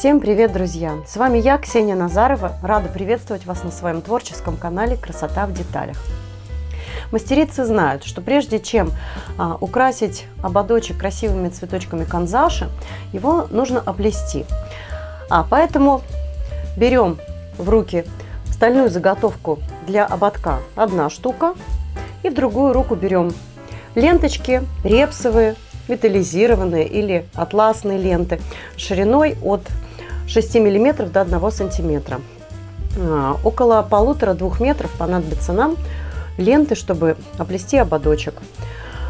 Всем привет, друзья! С вами я, Ксения Назарова. Рада приветствовать вас на своем творческом канале «Красота в деталях». Мастерицы знают, что прежде чем украсить ободочек красивыми цветочками канзаши, его нужно оплести. Поэтому берем в руки стальную заготовку для ободка одна штука, и в другую руку берем ленточки репсовые, металлизированные или атласные ленты шириной от 6 мм до 1 см. Около 1,5–2 метров понадобится нам ленты, чтобы оплести ободочек.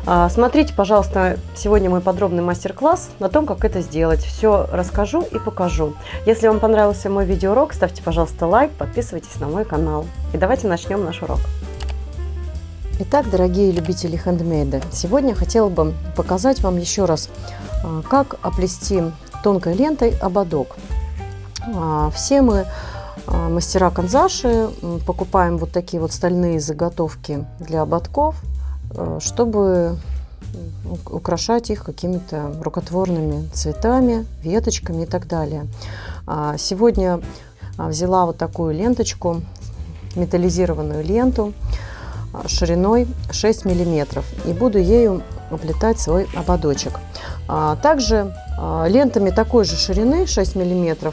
Смотрите, пожалуйста, сегодня мой подробный мастер-класс о том, как это сделать. Все расскажу и покажу. Если вам понравился мой видеоурок, ставьте, пожалуйста, лайк, подписывайтесь на мой канал. И давайте начнем наш урок. Итак, дорогие любители хендмейда, сегодня хотела бы показать вам еще раз, как оплести тонкой лентой ободок. Все мы, мастера канзаши, покупаем вот такие вот стальные заготовки для ободков, чтобы украшать их какими-то рукотворными цветами, веточками и так далее. Сегодня взяла вот такую ленточку, металлизированную ленту шириной 6 мм, и буду ею оплетать свой ободочек. Также лентами такой же ширины 6 мм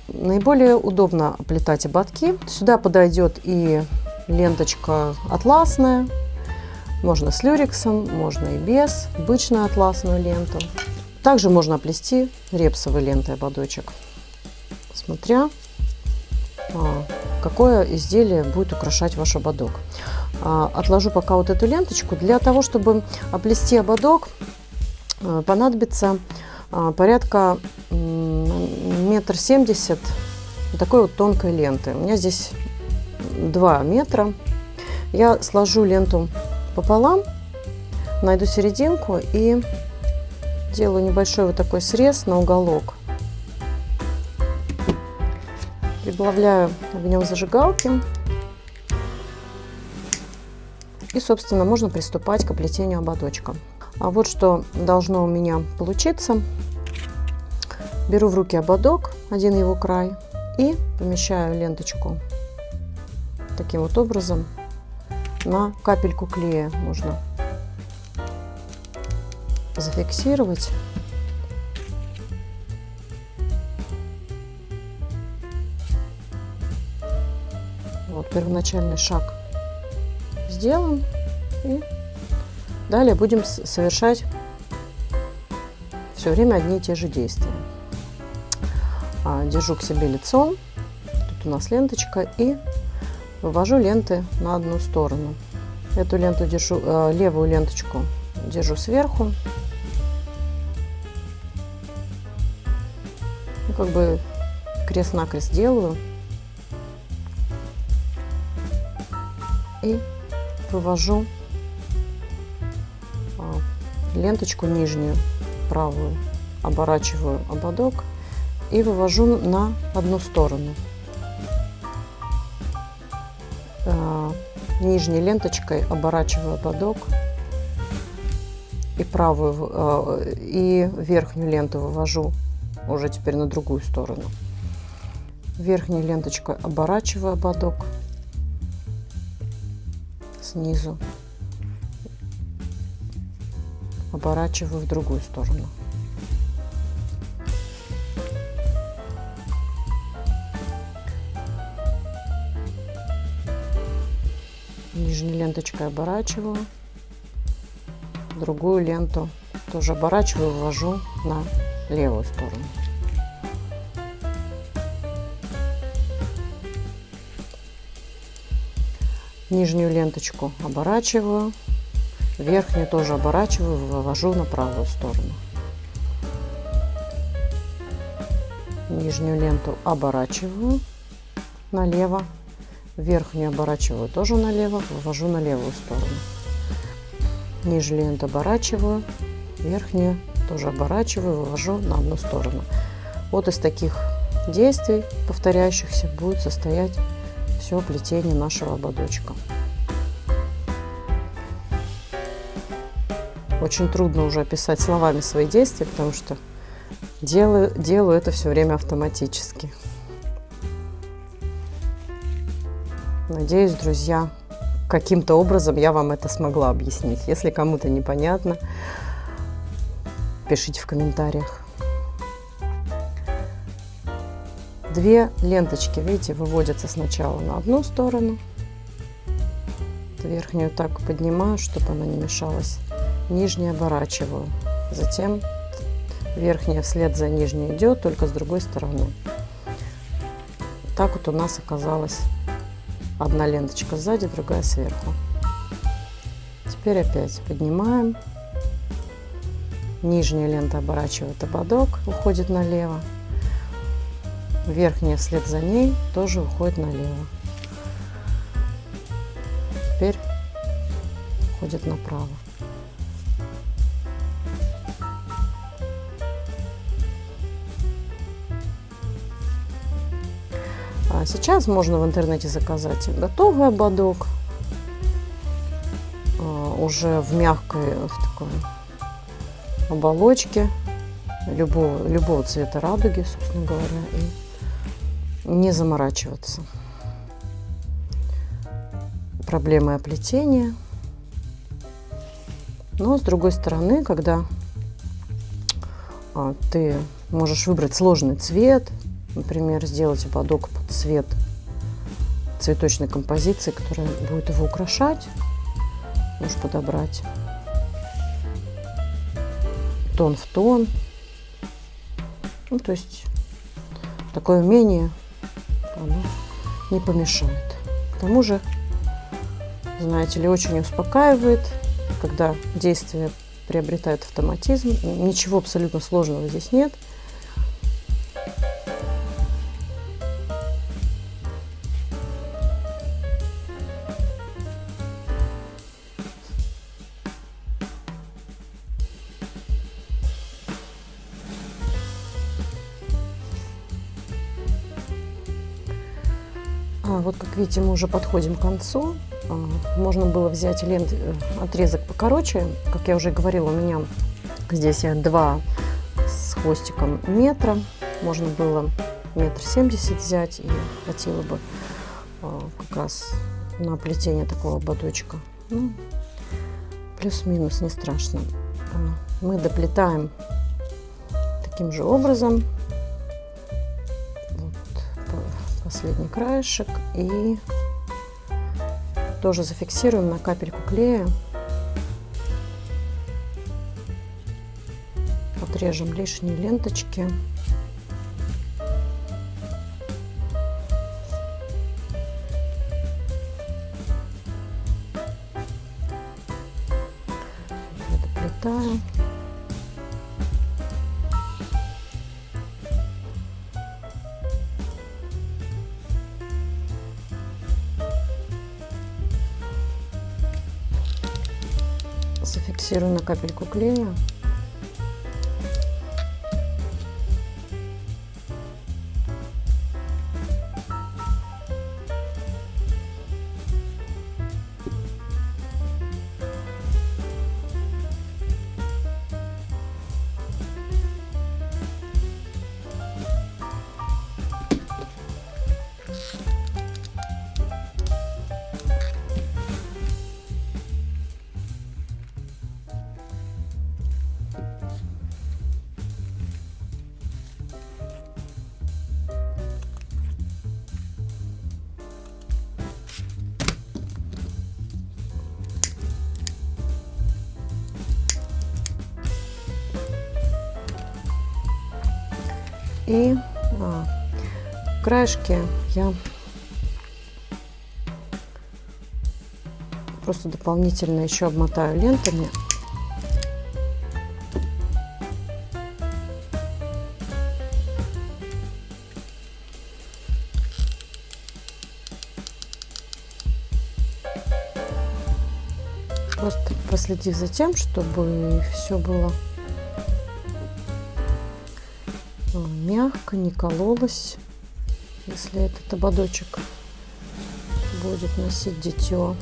наиболее удобно оплетать ободки. Сюда подойдет и ленточка атласная, можно с люрексом, можно и без, обычную атласную ленту. Также можно оплести репсовой лентой ободочек, смотря какое изделие будет украшать ваш ободок. Отложу пока вот эту ленточку. Для того, чтобы оплести ободок, понадобится порядка 1,70 м такой вот тонкой ленты. У меня здесь 2 метра. Я сложу ленту пополам, найду серединку и делаю небольшой вот такой срез на уголок. Приплавляю огнем зажигалки. И, собственно, можно приступать к оплетению ободочка. Вот что должно у меня получиться. Беру в руки ободок, один его край, и помещаю ленточку таким вот образом на капельку клея. Можно зафиксировать. Вот первоначальный шаг сделан, и далее будем совершать все время одни и те же действия. Держу к себе лицом, тут у нас ленточка, и вывожу ленты на одну сторону. Эту ленту держу, левую ленточку держу сверху, как бы крест-накрест делаю и вывожу ленточку нижнюю, правую, оборачиваю ободок и вывожу на одну сторону. Нижней ленточкой оборачиваю ободок и правую и верхнюю ленту вывожу уже теперь на другую сторону. Верхней ленточкой оборачиваю ободок снизу, оборачиваю в другую сторону. Нижней ленточкой оборачиваю, другую ленту тоже оборачиваю, ввожу на левую сторону. Нижнюю ленточку оборачиваю, верхнюю тоже оборачиваю, вывожу на правую сторону. Нижнюю ленту оборачиваю налево, верхнюю оборачиваю тоже налево, вывожу на левую сторону. Нижнюю ленту оборачиваю, верхнюю тоже оборачиваю, вывожу на одну сторону. Вот из таких действий, повторяющихся, будет состоять все плетение нашего ободочка. Очень трудно уже описать словами свои действия, потому что делаю это все время автоматически. Надеюсь, друзья, каким-то образом я вам это смогла объяснить. Если кому-то непонятно, пишите в комментариях. Две ленточки, видите, выводятся сначала на одну сторону. Верхнюю так поднимаю, чтобы она не мешалась. Нижнюю оборачиваю. Затем верхняя вслед за нижней идет, только с другой стороны. Так вот у нас оказалась одна ленточка сзади, другая сверху. Теперь опять поднимаем. Нижняя лента оборачивает ободок, уходит налево. Верхняя вслед за ней тоже уходит налево. Теперь уходит направо. А сейчас можно в интернете заказать готовый ободок, уже в мягкой, в такой оболочке любого цвета радуги, собственно говоря, и не заморачиваться проблемой оплетения. Но с другой стороны, когда ты можешь выбрать сложный цвет, например, сделать ободок под цвет цветочной композиции, которая будет его украшать, можешь подобрать тон в тон. Ну, то есть такое умение, оно не помешает. К тому же, знаете ли, очень успокаивает, когда действие приобретает автоматизм. Ничего абсолютно сложного здесь нет. Вот как видите, мы уже подходим к концу. Можно было взять отрезок покороче. Как я уже говорила, у меня здесь 2 с хвостиком метра. Можно было 1,70 м взять, и хватило бы как раз на плетение такого ободочка. Ну, плюс-минус, не страшно. Мы доплетаем таким же образом. Последний краешек и тоже зафиксируем на капельку клея, отрежем лишние ленточки. Доплетаем. Зафиксирую на капельку клея. И краешки я просто дополнительно еще обмотаю лентами. Просто проследив за тем, чтобы все было мягко, не кололось, если этот ободочек будет носить дитё.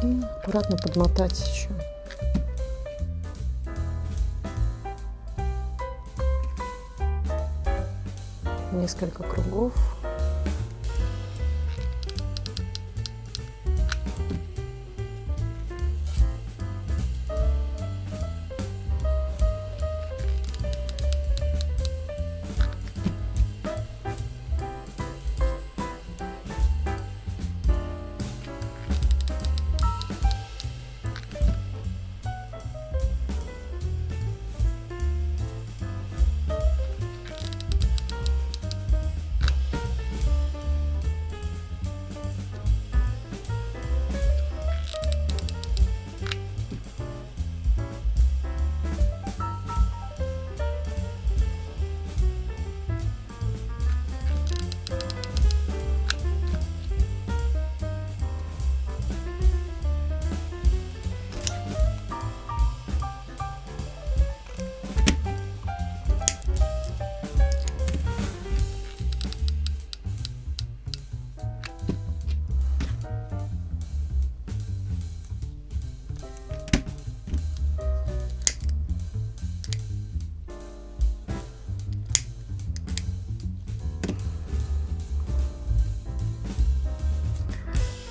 И аккуратно подмотать еще. Несколько кругов.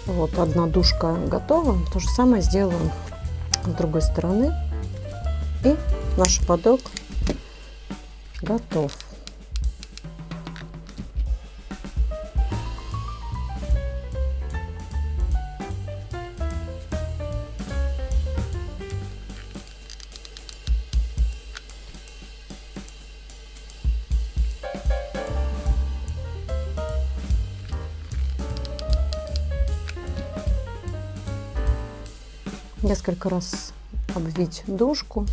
Вот одна дужка готова. То же самое сделаем с другой стороны. И наш ободок готов. Несколько раз обвить дужку.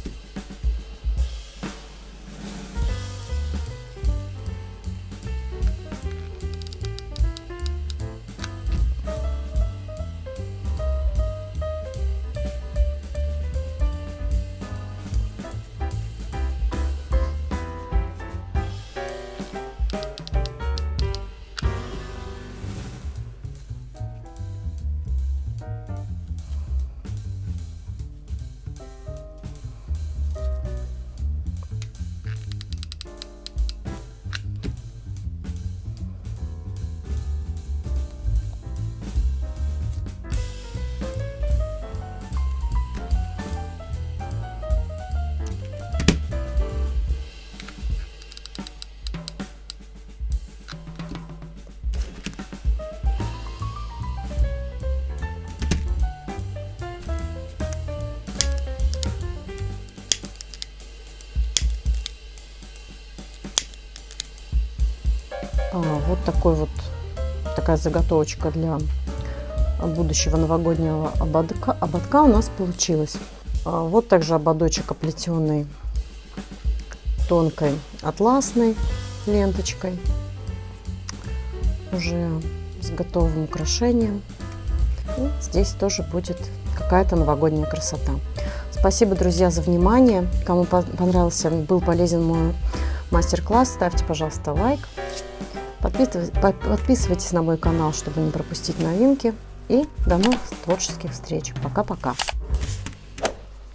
Вот такая заготовочка для будущего новогоднего ободка у нас получилась. Вот также ободочек, оплетенный тонкой атласной ленточкой, уже с готовым украшением. И здесь тоже будет какая-то новогодняя красота. Спасибо, друзья, за внимание. Кому понравился, был полезен мой мастер-класс, ставьте, пожалуйста, лайк. Подписывайтесь на мой канал, чтобы не пропустить новинки. И до новых творческих встреч. Пока-пока.